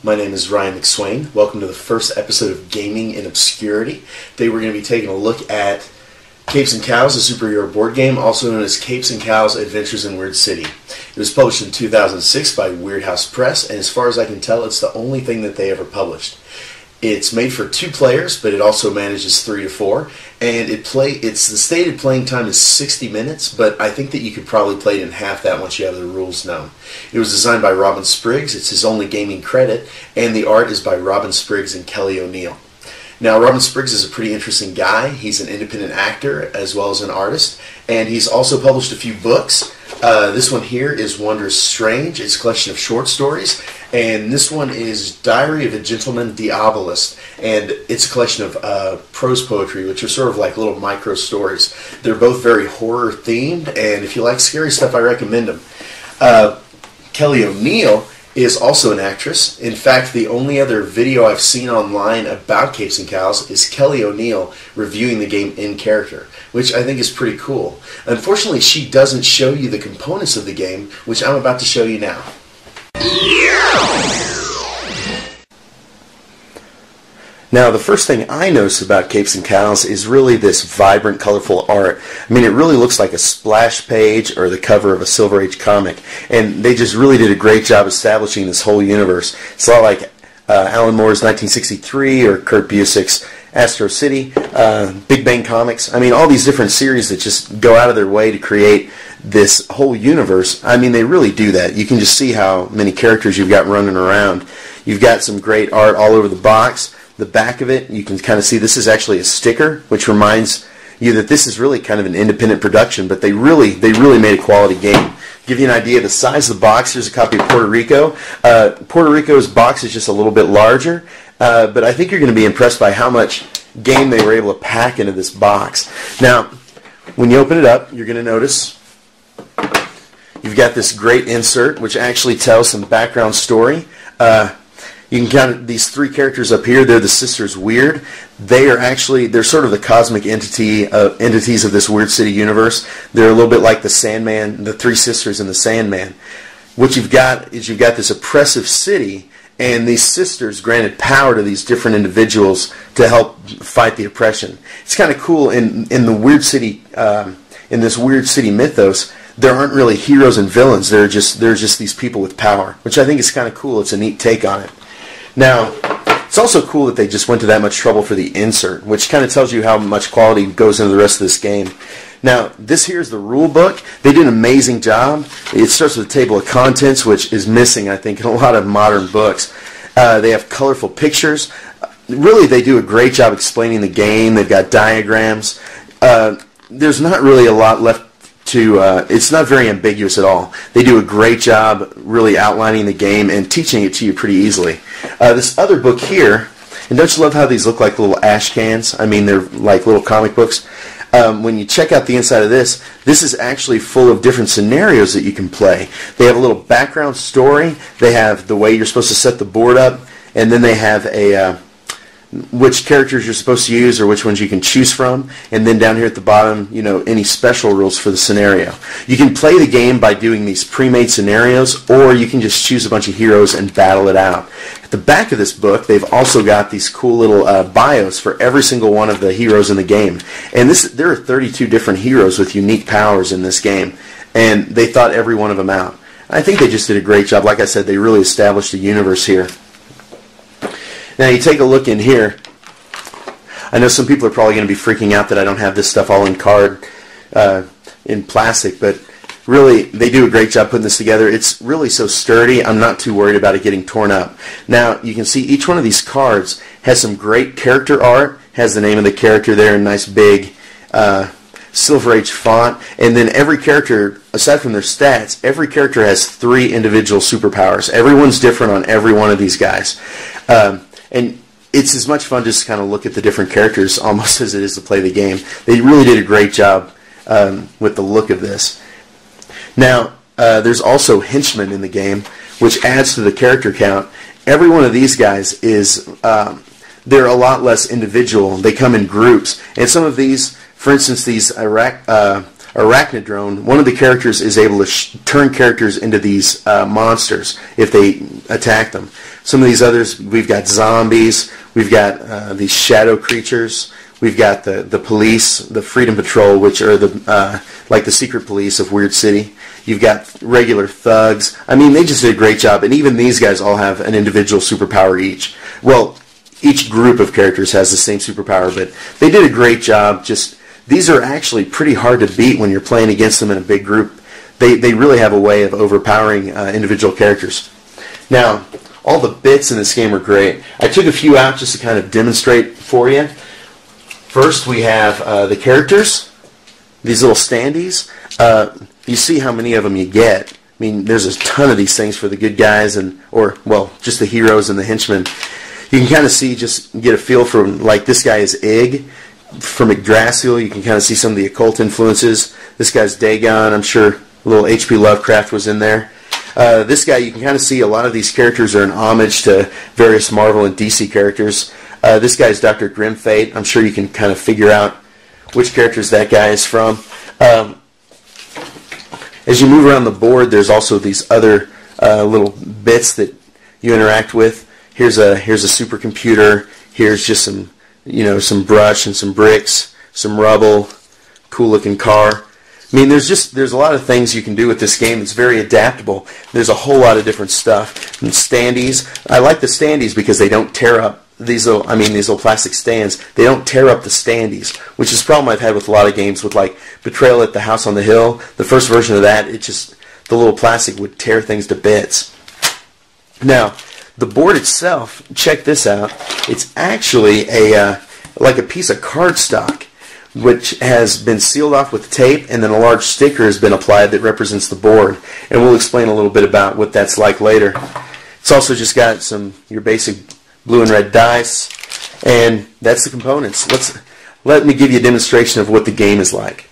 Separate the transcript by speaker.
Speaker 1: My name is Ryan McSwain. Welcome to the first episode of Gaming in Obscurity. Today we're going to be taking a look at Capes Cowls, a superhero board game, also known as Capes Cowls Adventures in Wyrd City. It was published in 2006 by Weird Press, and as far as I can tell, it's the only thing that they ever published. It's made for 2 players, but it also manages 3 to 4, and it's the stated playing time is 60 minutes, but I think that you could probably play it in half that once you have the rules known. It was designed by Robin Spriggs. It's his only gaming credit, and the art is by Robin Spriggs and Kelly O'Neill. Now, Robin Spriggs is a pretty interesting guy. He's an independent actor as well as an artist, and he's also published a few books. This one here is Wondrous Strange. It's a collection of short stories, and this one is Diary of a Gentleman Diabolist, and it's a collection of prose poetry, which are sort of like little micro stories. They're both very horror themed, and if you like scary stuff, I recommend them. Kelly O'Neill is also an actress. In fact, the only other video I've seen online about Capes Cowls is Kelly O'Neill reviewing the game in character, which I think is pretty cool. Unfortunately, she doesn't show you the components of the game, which I'm about to show you now. Now, the first thing I notice about Capes Cowls is really this vibrant, colorful art. I mean, it really looks like a splash page or the cover of a Silver Age comic, and they just really did a great job establishing this whole universe. It's a lot like Alan Moore's 1963 or Kurt Busiek's Astro City, Big Bang Comics. I mean, all these different series that just go out of their way to create this whole universe. I mean, they really do that. You can just see how many characters you've got running around. You've got some great art all over the box. The back of it, you can kind of see this is actually a sticker, which reminds you that this is really kind of an independent production, but they really made a quality game. Give you an idea of the size of the box. Here's a copy of Puerto Rico. Puerto Rico's box is just a little bit larger, but I think you're going to be impressed by how much game they were able to pack into this box. Now, when you open it up, you're going to notice you've got this great insert, which actually tells some background story. You can count these 3 characters up here. They're the sisters Wyrd. They're sort of the cosmic entities of this Wyrd City universe. They're a little bit like the Sandman, the 3 sisters in the Sandman. What you've got is you've got this oppressive city, and these sisters granted power to these different individuals to help fight the oppression. It's kind of cool in the Wyrd City, in this Wyrd City mythos. There aren't really heroes and villains. They're just these people with power, which I think is kind of cool. It's a neat take on it. Now, it's also cool that they just went to that much trouble for the insert, which kind of tells you how much quality goes into the rest of this game. Now, this here is the rule book. They did an amazing job. It starts with a table of contents, which is missing, I think, in a lot of modern books. They have colorful pictures. Really, they do a great job explaining the game. They've got diagrams. There's not really a lot left it's not very ambiguous at all. They do a great job really outlining the game and teaching it to you pretty easily. This other book here, and don't you love how these look like little ash cans? I mean, they're like little comic books. When you check out the inside of this is actually full of different scenarios that you can play. They have a little background story. They have the way you're supposed to set the board up, and then they have which characters you're supposed to use or which ones you can choose from, and then down here at the bottom, any special rules for the scenario. You can play the game by doing these pre-made scenarios, or you can just choose a bunch of heroes and battle it out. At the back of this book, they've also got these cool little bios for every single one of the heroes in the game. And there are 32 different heroes with unique powers in this game, and they thought every one of them out. I think they just did a great job. Like I said, they really established a universe here. Now you take a look in here. I know some people are probably going to be freaking out that I don't have this stuff all in in plastic, but really they do a great job putting this together. It's really so sturdy, I'm not too worried about it getting torn up. Now you can see each one of these cards has some great character art, has the name of the character there in nice big Silver Age font, and then every character, aside from their stats, every character has 3 individual superpowers. Everyone's different on every one of these guys. And it's as much fun just to kind of look at the different characters almost as it is to play the game. They really did a great job with the look of this. Now, there's also henchmen in the game, which adds to the character count. Every one of these guys is, they're a lot less individual. They come in groups. And some of these, for instance, these Arachnodrone, one of the characters is able to turn characters into these monsters if they attack them. Some of these others, we've got zombies, we've got these shadow creatures, we've got the police, the Freedom Patrol, which are like the secret police of Wyrd City. You've got regular thugs. I mean, they just did a great job, and even these guys all have an individual superpower each. Well, each group of characters has the same superpower, but they did a great job. Just these are actually pretty hard to beat when you're playing against them in a big group. They really have a way of overpowering individual characters. Now, all the bits in this game are great. I took a few out just to kind of demonstrate for you. First, we have the characters, these little standees. You see how many of them you get. I mean, there's a ton of these things for the good guys, well, just the heroes and the henchmen. You can kind of see, just get a feel for, like, this guy is Ig from Yggdrasil. You can kind of see some of the occult influences. This guy's Dagon. I'm sure a little H.P. Lovecraft was in there. This guy, you can kind of see a lot of these characters are an homage to various Marvel and DC characters. This guy's Dr. Grimfate. I'm sure you can kind of figure out which characters that guy is from. As you move around the board, there's also these other little bits that you interact with. Here's a supercomputer. Here's just some brush and some bricks, some rubble, cool looking car. I mean, there's a lot of things you can do with this game. It's very adaptable. There's a whole lot of different stuff. And standees. I like the standees because they don't tear up these little plastic stands. They don't tear up the standees, which is a problem I've had with a lot of games with, like, Betrayal at the House on the Hill. The first version of that, the little plastic would tear things to bits. Now, the board itself, check this out. It's actually like a piece of cardstock, which has been sealed off with tape, and then a large sticker has been applied that represents the board. And we'll explain a little bit about what that's like later. It's also just got your basic blue and red dice, and that's the components. Let me give you a demonstration of what the game is like.